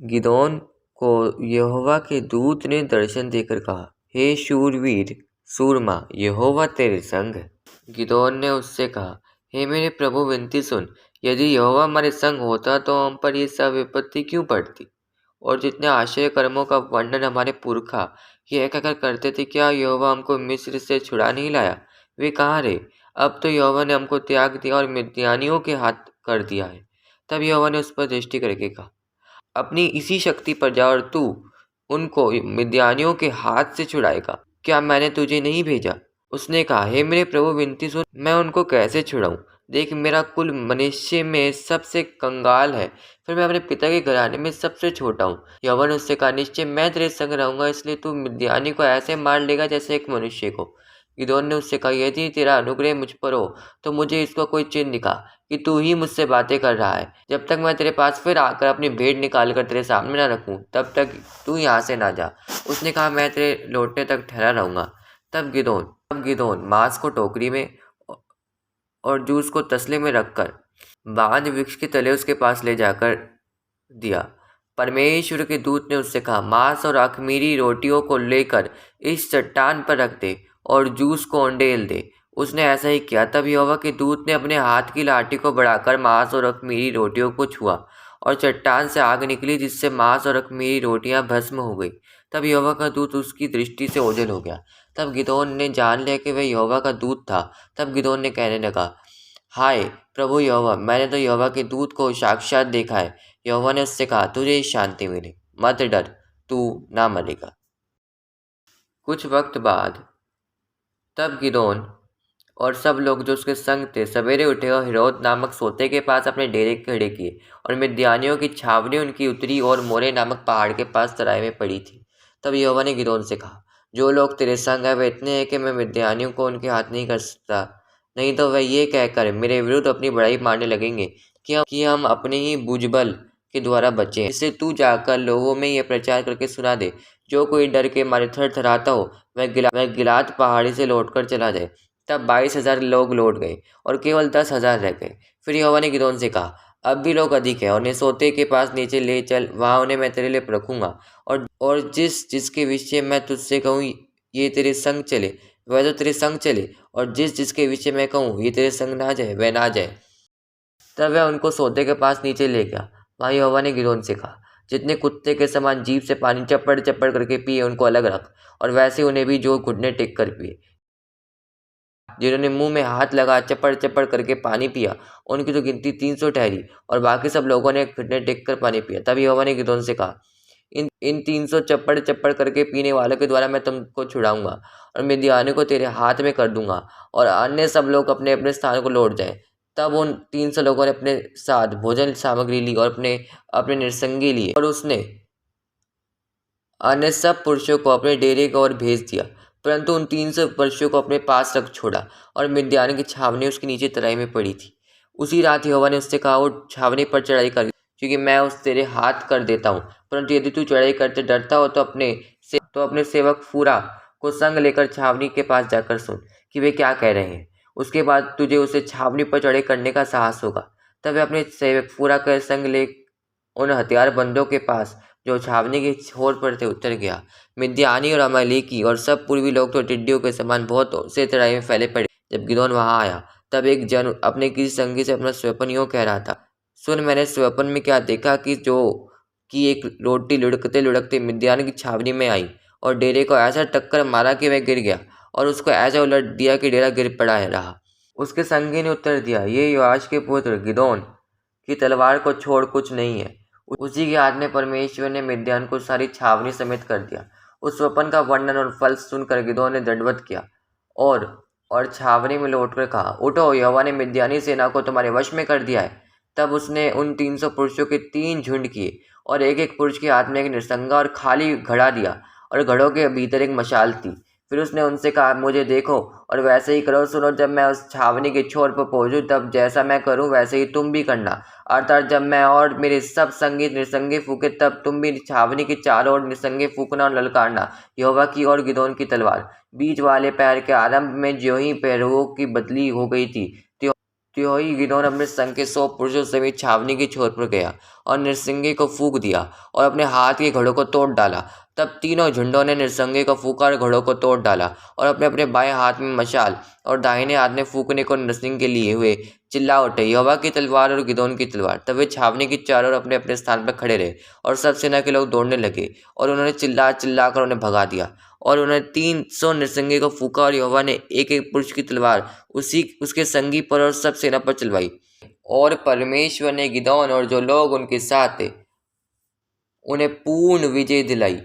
गिदोन को यहोवा के दूत ने दर्शन देकर कहा, हे शूरवीर सूरमा, यहोवा तेरे संग है। गिदोन ने उससे कहा, हे मेरे प्रभु, विनती सुन, यदि यहोवा हमारे संग होता तो हम पर ये सब विपत्ति क्यों पड़ती? और जितने आश्चर्य कर्मों का वर्णन हमारे पुरखा ये कहकर करते थे, क्या यहोवा हमको मिस्र से छुड़ा नहीं लाया? वे कहाँ रहे? अब तो यहोवा ने हमको त्याग दिया और मिद्यानियों के हाथ कर दिया है। तब यहोवा ने उस पर दृष्टि करके कहा, अपनी इसी शक्ति पर जा और तू उनको मिद्यानियों के हाथ से छुड़ाएगा। क्या मैंने तुझे नहीं भेजा? उसने कहा, हे मेरे प्रभु, विनती सुन, मैं उनको कैसे छुड़ाऊं? देख, मेरा कुल मनुष्य में सबसे कंगाल है, फिर मैं अपने पिता के घराने में सबसे छोटा हूँ। यहोवा ने उससे कहा, निश्चय मैं तेरे संग रहूंगा, इसलिए तू मिद्यानी को ऐसे मार लेगा जैसे एक मनुष्य को। गिदोन ने उससे कहा, यदि तेरा अनुग्रह मुझ पर हो तो मुझे इसका कोई चिन्ह दिखा कि तू ही मुझसे बातें कर रहा है। जब तक मैं तेरे पास फिर आकर अपनी भेंट निकाल कर तेरे सामने न रखूं, तब तक तू यहाँ से ना जा। उसने कहा, मैं तेरे लौटने तक ठहरा रहूंगा। तब गिदोन मांस को टोकरी में और जूस को तसले में रखकर बांज वृक्ष के तले उसके पास ले जाकर दिया। परमेश्वर के दूत ने उससे कहा, मांस और अख़मीरी रोटियों को लेकर इस चट्टान पर रख दे और जूस को उंडेल दे। उसने ऐसा ही किया। तब यहोवा के दूत ने अपने हाथ की लाठी को बढ़ाकर मांस और अख़मीरी रोटियों को छुआ और चट्टान से आग निकली, जिससे मांस और अख़मीरी रोटियां भस्म हो गई। तब यहोवा का दूत उसकी दृष्टि से ओझल हो गया। तब गिदोन ने जान लिया कि वह यहोवा का दूत था। तब गिदोन ने कहने लगा, हाय प्रभु यहोवा, मैंने तो यहोवा के दूत को साक्षात देखा है। यहोवा ने उससे कहा, तुझे शांति मिले, मत डर, तू ना मरेगा। कुछ वक्त बाद तब गिदोन और सब लोग जो उसके संग थे सवेरे उठे और हिरोद नामक सोते के पास अपने डेरे खड़े किए, और मिद्यानियों की छावनी उनकी उत्तरी और मोरे नामक पहाड़ के पास तराई में पड़ी थी। तब यहोवा ने गिदोन से कहा, जो लोग तेरे संग हैं वे इतने हैं कि मैं मिद्यानियों को उनके हाथ नहीं कर सकता, नहीं तो वह ये कहकर मेरे विरुद्ध अपनी बड़ाई मारने लगेंगे कि हम अपने ही भुजबल के द्वारा बचे हैं। इससे तू जाकर लोगों में यह प्रचार करके सुना दे, जो कोई डर के मारे थरथराता हो वह गिलाद पहाड़ी से लौटकर चला जाए। तब 22,000 लोग लौट गए और केवल 10,000 रह गए। फिर यहोवा ने गिदोन से कहा, अब भी लोग अधिक हैं, उन्हें सोते के पास नीचे ले चल, वहाँ उन्हें मैं तेरे लिए रखूंगा। और जिसके विषय मैं तुझसे कहूँ ये तेरे संग चले, वह तो तेरे संग चले, और जिसके विषय मैं कहूँ ये तेरे संग ना जाए, वह ना जाए। तब वह उनको सोते के पास नीचे ले गया। वहाँ यहोवा ने गिदोन से कहा, जितने कुत्ते के समान जीभ से पानी चप्पड़ चप्पड़ करके पिए उनको अलग रख, और वैसे उन्हें भी जो घुटने टेक कर पिए। जिन्होंने मुंह में हाथ लगा चप्पड़ चप्पड़ करके पानी पिया, उनकी तो गिनती 300 ठहरी, और बाकी सब लोगों ने घुटने टेक कर पानी पिया। तब यहोवा ने गिदोन से कहा, इन 300 चप्पड़ चप्पड़ करके पीने वालों के द्वारा मैं तुमको छुड़ाऊंगा और मिद्यानियों को तेरे हाथ में कर दूंगा, और अन्य सब लोग अपने अपने स्थान को लौट जाएं। तब उन 300 लोगों ने अपने साथ भोजन सामग्री ली और अपने अपने निसंगी लिए, और उसने अन्य सब पुरुषों को अपने डेरे की ओर भेज दिया, परंतु उन 300 पुरुषों को अपने पास रख छोड़ा, और मिद्यान की छावनी उसके नीचे तराई में पड़ी थी। उसी रात यहोवा ने उससे कहा, उठ छावनी पर चढ़ाई कर, क्योंकि मैं उस तेरे हाथ कर देता हूँ। परंतु यदि तू चढ़ाई करते डरता हो तो अपने सेवक फूरा को संग लेकर छावनी के पास जाकर सुन कि वे क्या कह रहे हैं। उसके बाद तुझे उसे छावनी पर चढ़ाई करने का साहस होगा। तब वह अपने सेवक फूरा के संग ले उन हथियारबंदों के पास जो छावनी के छोर पर थे उतर गया। मिद्यानी और अमालेकी और सब पूर्वी लोग तो टिड्डियों के समान बहुत से तराई में फैले पड़े। जब गिदोन वहां आया, तब एक जन अपने किसी संगी से अपना स्वप्न यूं कह रहा था, सुन, मैंने स्वप्न में क्या देखा कि एक रोटी लुढ़कते लुढ़कते मिद्यान की छावनी में आई और डेरे को ऐसा टक्कर मारा कि वह गिर गया, और उसको ऐसा उलट दिया कि डेरा गिर पड़ा रहा। उसके संगी ने उत्तर दिया, ये योआश के पुत्र गिदोन की तलवार को छोड़ कुछ नहीं है। उसी के हाथ में परमेश्वर ने मिद्यान को सारी छावनी समेत कर दिया। उस स्वप्न का वर्णन और फल सुनकर गिदोन ने दंडवत किया और छावनी में लौटकर कहा, उठो, यहोवा ने मिद्यानी सेना को तुम्हारे वश में कर दिया है। तब उसने उन 300 पुरुषों के 3 झुंड किए, और एक एक पुरुष के हाथ में एक निरसंगा और खाली घड़ा दिया, और घड़ों के भीतर एक मशाल थी। फिर उसने उनसे कहा, मुझे देखो और वैसे ही करो। सुनो, जब मैं उस छावनी के छोर पर पहुंचूं, तब जैसा मैं करूं वैसे ही तुम भी करना। अर्थात जब मैं और मेरे सब संगी निरसंगे फूके, तब तुम भी छावनी के चारों ओर निरसंगे फूकना और ललकारना, यहोवा की और गिदोन की तलवार। बीच वाले पैर के आरंभ में ज्यों ही पैरों की बदली हो गई थी, त्यों ही गिदोन अपने संग के 100 पुरुषों समेत छावनी की छोर पर गया और नरसिंगे को फूंक दिया और अपने हाथ के घड़ों को तोड़ डाला। तब तीनों झुंडों ने नरसिंगे को फूंका और घड़ों को तोड़ डाला और अपने अपने बाएं हाथ में मशाल और दाहिने हाथ में फूंकने को नरसिंगे लिए हुए चिल्ला उठे, यहोवा की तलवार और गिदोन की तलवार। तब वे छावनी की चारों ओर अपने अपने स्थान पर खड़े रहे और सब सेना के लोग दौड़ने लगे और उन्होंने चिल्ला चिल्ला कर उन्हें भगा दिया और उन्होंने 300 नरसिंगे को फूंका और यहोवा ने एक एक पुरुष की तलवार उसके संगी पर और सब सेना पर चलवाई। और परमेश्वर ने गिदोन और जो लोग उनके साथ थे उन्हें पूर्ण विजय दिलाई।